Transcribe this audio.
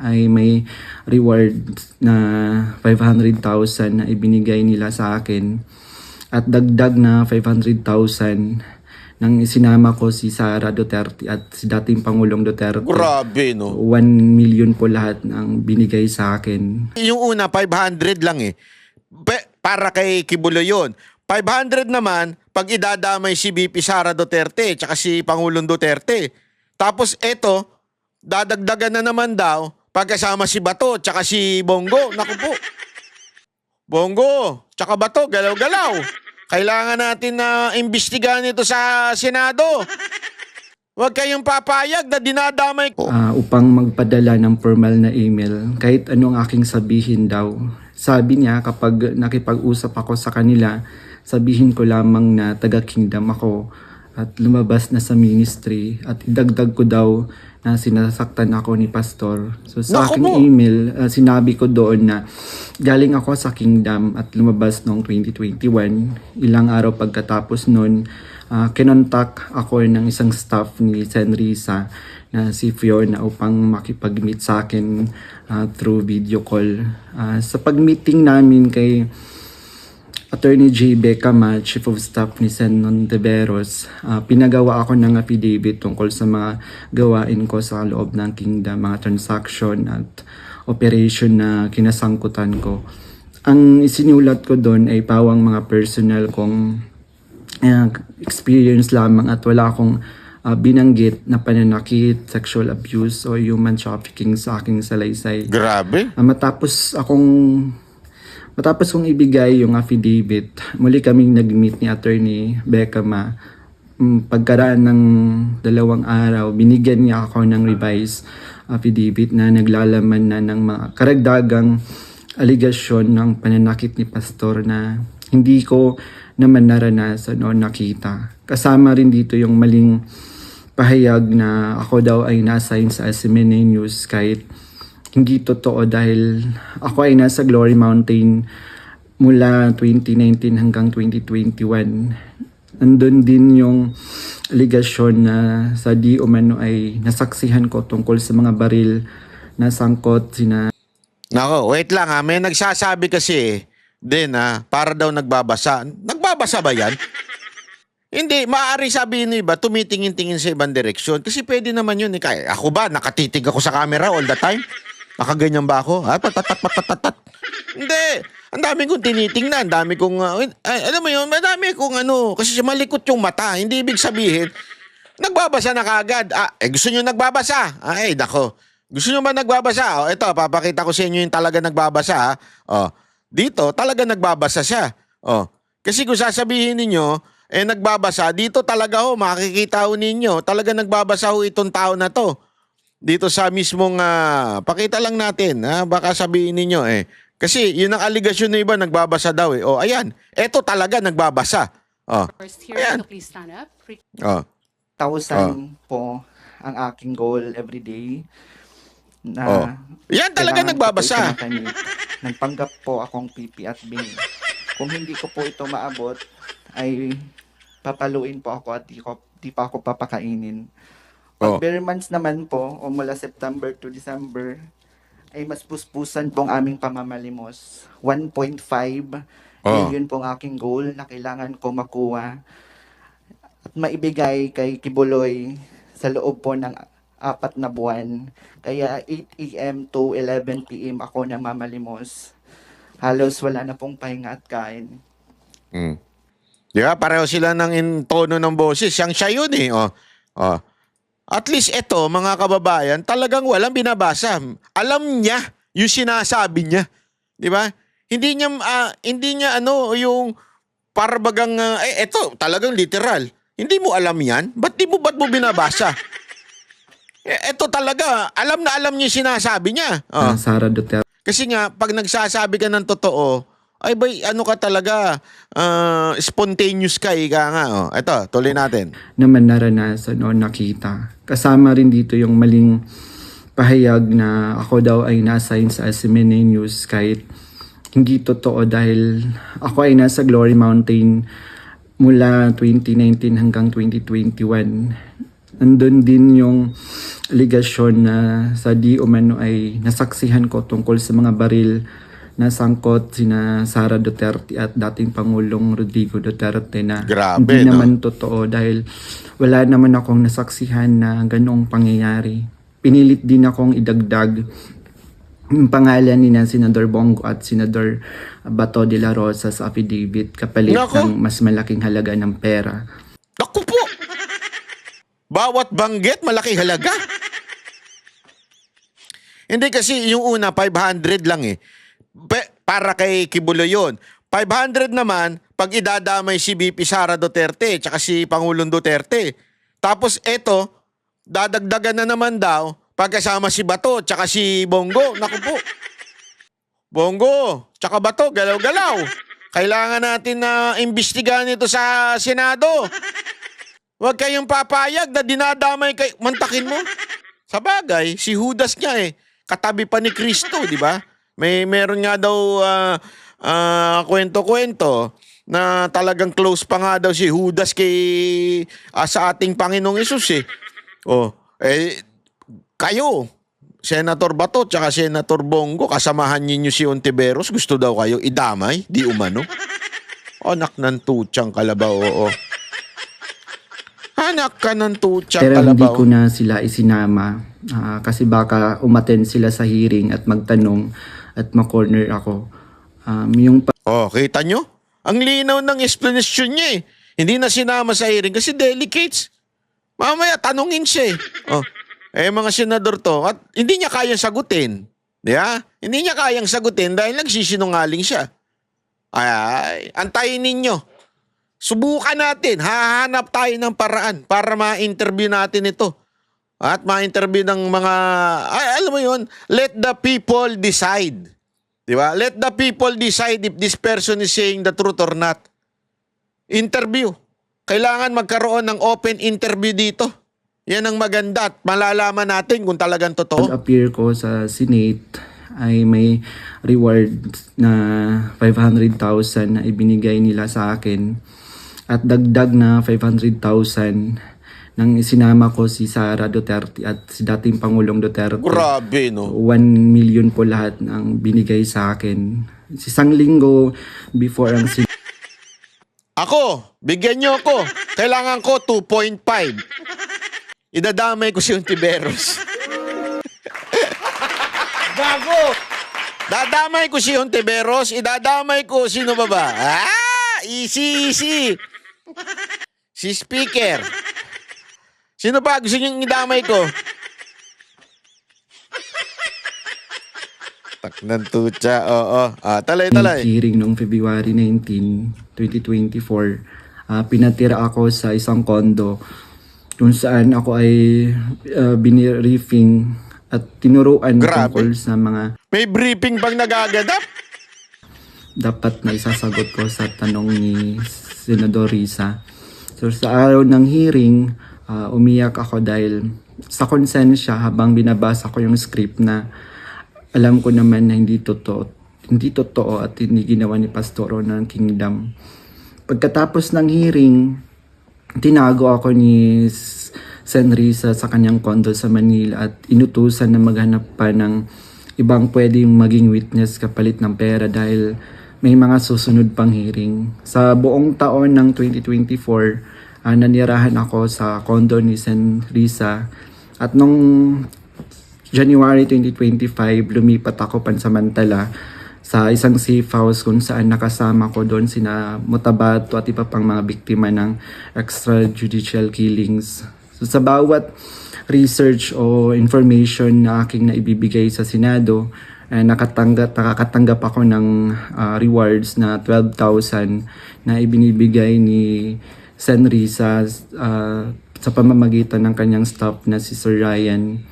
ay may reward na 500,000 na ibinigay nila sa akin at dagdag na 500,000 nang isinama ko si Sara Duterte at si dating Pangulong Duterte. Grabe, no? 1 million po lahat ng binigay sa akin. Yung una, 500 lang eh. Para kay Kibulo yun. 500 naman, pag idadamay si VP Sara Duterte, tsaka si Pangulong Duterte. Tapos eto, dadagdagan na naman daw, pagkasama si Bato, tsaka si Bongo. Naku po. Bongo, tsaka Bato, galaw-galaw. Kailangan natin na imbestigahan ito sa Senado. Huwag kayong papayag na dinadamay ko. Upang magpadala ng formal na email, kahit anong aking sabihin daw. Sabi niya kapag nakipag-usap ako sa kanila, sabihin ko lamang na taga-kingdom ako at lumabas na sa ministry at idagdag ko daw na sinasaktan ako ni pastor. So sa aking email, sinabi ko doon na galing ako sa kingdom at lumabas noong 2021. Ilang araw pagkatapos noon, kinontak ako ng isang staff ni Senrisa na si Fiona upang makipag-meet sa akin through video call. Sa pag-meeting namin kay Attorney J. Becama, Chief of Staff ni Sen. Nontiveros, pinagawa ako ng affidavit tungkol sa mga gawain ko sa loob ng kingdom, mga transaction at operation na kinasangkutan ko. Ang isinulat ko doon ay pawang mga personal kong experience lamang at wala akong binanggit na pananakit, sexual abuse o human trafficking sa aking salaysay. Grabe. Matapos kong ibigay yung affidavit, muli kaming nag-meet ni Attorney Becama. Pagkaraan ng 2 araw, binigyan niya ako ng revised affidavit na naglalaman na ng mga karagdagang aligasyon ng pananakit ni Pastor na hindi ko naman naranasan o nakita. Kasama rin dito yung maling pahayag na ako daw ay na-assign sa SMNA News kahit hindi totoo dahil ako ay nasa Glory Mountain mula 2019 hanggang 2021. Nandun din yung aligasyon na sa di umano ay nasaksihan ko tungkol sa mga baril na sangkot sina... Nako, wait lang ha. May nagsasabi kasi din para daw nagbabasa. Nagbabasa ba yan? Hindi, maaari sabihin ng iba, tumitingin-tingin sa ibang direksyon. Kasi pwede naman yun. Kaya ako ba, nakatitig ako sa camera all the time? Nakaganyan ba ako? Patatat. Hindi. Ang dami kong tinitingnan. Ang dami kong, alam mo yun, madami kong kasi malikot yung mata. Hindi ibig sabihin, nagbabasa na kagad. Gusto nyo nagbabasa? Dako. Gusto nyo ba nagbabasa? Ito, papakita ko sa inyo yung talaga nagbabasa. Dito, talaga nagbabasa siya. Kasi kung sasabihin ninyo, nagbabasa, dito talaga makikita ninyo, talaga nagbabasa itong tao na to. Dito sa mismong, pakita lang natin, baka sabihin ninyo kasi yun ang aligasyon ng iba, nagbabasa daw ayan, eto talaga nagbabasa. Ayan. 1,000 po ang aking goal everyday. Yan talaga nagbabasa. Nagpanggap po akong PP at BIN. Kung hindi ko po ito maabot, ay papaluin po ako at di pa ako papakainin. Pag bare months naman po, o mula September to December, ay mas puspusan pong aming pamamalimos. 1.5 million pong aking goal na kailangan ko makuha at maibigay kay Kibuloy sa loob po ng 4 na buwan. Kaya 8 AM to 11 PM ako namamalimos. Halos wala na pong pahinga at kain. Di ba? Pareho sila ng tono ng boses. Siya yun At least ito, mga kababayan, talagang walang binabasa. Alam niya yung sinasabi niya. Di ba? Hindi niya yung parbagang, ito, talagang literal. Hindi mo alam yan? Ba't mo binabasa? Ito talaga, alam na alam niya yung sinasabi niya. Sara Duterte. Kasi nga, pag nagsasabi ka ng totoo, ay ba, ka talaga, spontaneous ka, ika nga. Ito, tuloy natin. Naman naranasan o nakita. Kasama rin dito yung maling pahayag na ako daw ay na-assign sa SMNA News kahit hindi totoo dahil ako ay nasa Glory Mountain mula 2019 hanggang 2021. Nandun din yung aligasyon na sa di umano ay nasaksihan ko tungkol sa mga baril na sangkot sina Sara Duterte at dating Pangulong Rodrigo Duterte na Grabe, hindi no? naman totoo dahil wala naman akong nasaksihan na ganoong pangyayari. Pinilit din akong idagdag yung pangalan ni Senador Bongo at Senador Bato de la Rosa sa affidavit kapalit Nako. ng mas malaking halaga ng pera. Naku po! Bawat banggit, malaki halaga. Hindi kasi yung una, 500 lang eh. Para kay Kibulo yun. 500 naman, pag idadamay si VP Sara Duterte, tsaka si Pangulong Duterte. Tapos eto, dadagdagan na naman daw, pagkasama si Bato, tsaka si Bongo. Naku po. Bongo, tsaka Bato, galaw-galaw. Kailangan natin na imbestigahan ito sa Senado. Huwag kayong papayag na dinadamay kay mantakin mo. Sa bagay, si Judas nga eh. Katabi pa ni Kristo, di ba? Meron nga daw kwento-kwento na talagang close pa nga daw si Judas sa ating Panginoong Hesus eh. Kayo, Senator Bato tsaka Senator Bongo, kasamahan ninyo si Ontiveros, gusto daw kayo idamay, di umano. Anak ng tutsang kalabaw, oo. Anak ka ng tutsang Pero hindi kalabaw. ko na sila isinama kasi baka umattend sila sa hearing at magtanong at ma-corner ako. Yung Kita nyo? Ang linaw ng explanation niya eh. Hindi na sinama sa hearing kasi delicates. Mamaya, tanungin siya eh. Mga senador to, at hindi niya kayang sagutin. Diba? Hindi niya kayang sagutin dahil nagsisinungaling siya. Ay, antayin ninyo. Subukan natin. Hahanap tayo ng paraan para ma-interview natin ito. At ma-interview ng mga, alam mo yun, let the people decide. Diba? Let the people decide if this person is saying the truth or not. Interview. Kailangan magkaroon ng open interview dito. Yan ang maganda at malalaman natin kung talagang totoo. pag-appear ko sa Senate ay may reward na 500,000 na ibinigay nila sa akin at dagdag na 500,000 nang isinama ko si Sara Duterte at si dating Pangulong Duterte. Grabe, no? 1 million po lahat ang binigay sa akin. Isang linggo before ang Ako, bigyan nyo ako. Kailangan ko 2.5. Idadamay ko si Ontiveros. Gago! Dadamay ko si Ontiveros, idadamay ko sino ba ba? Easy. Si Speaker. Sino ba gusto niyong idamay ko? Taknan tutsa, oo. Talay. hearing noong February 19, 2024, pinatira ako sa isang kondo kung saan ako ay biniriefing at tinuruan Grabe. tungkol sa mga May briefing pang nagaganap. dapat na isasagot ko sa tanong ni Senador Risa. So sa araw ng hearing, umiyak ako dahil sa konsensya habang binabasa ko yung script na alam ko naman na hindi totoo at hindi ginawa ni Pastoro ng Kingdom. Pagkatapos ng hearing, tinago ako ni Sen Risa sa kanyang kondo sa Manila at inutusan na maghanap pa ng ibang pwedeng maging witness kapalit ng pera dahil may mga susunod pang hearing. Sa buong taon ng 2024, nanirahan ako sa kondo ni Sen Risa at nung January 2025, lumipat ako pansamantala sa isang safe house kung saan nakasama ko doon sina Mutabato at iba pang mga biktima ng extrajudicial killings. So sa bawat research o information na aking naibibigay sa Senado, nakakatanggap ako ng rewards na 12,000 na ibinibigay ni Sen Risa sa pamamagitan ng kanyang staff na si Sir Ryan.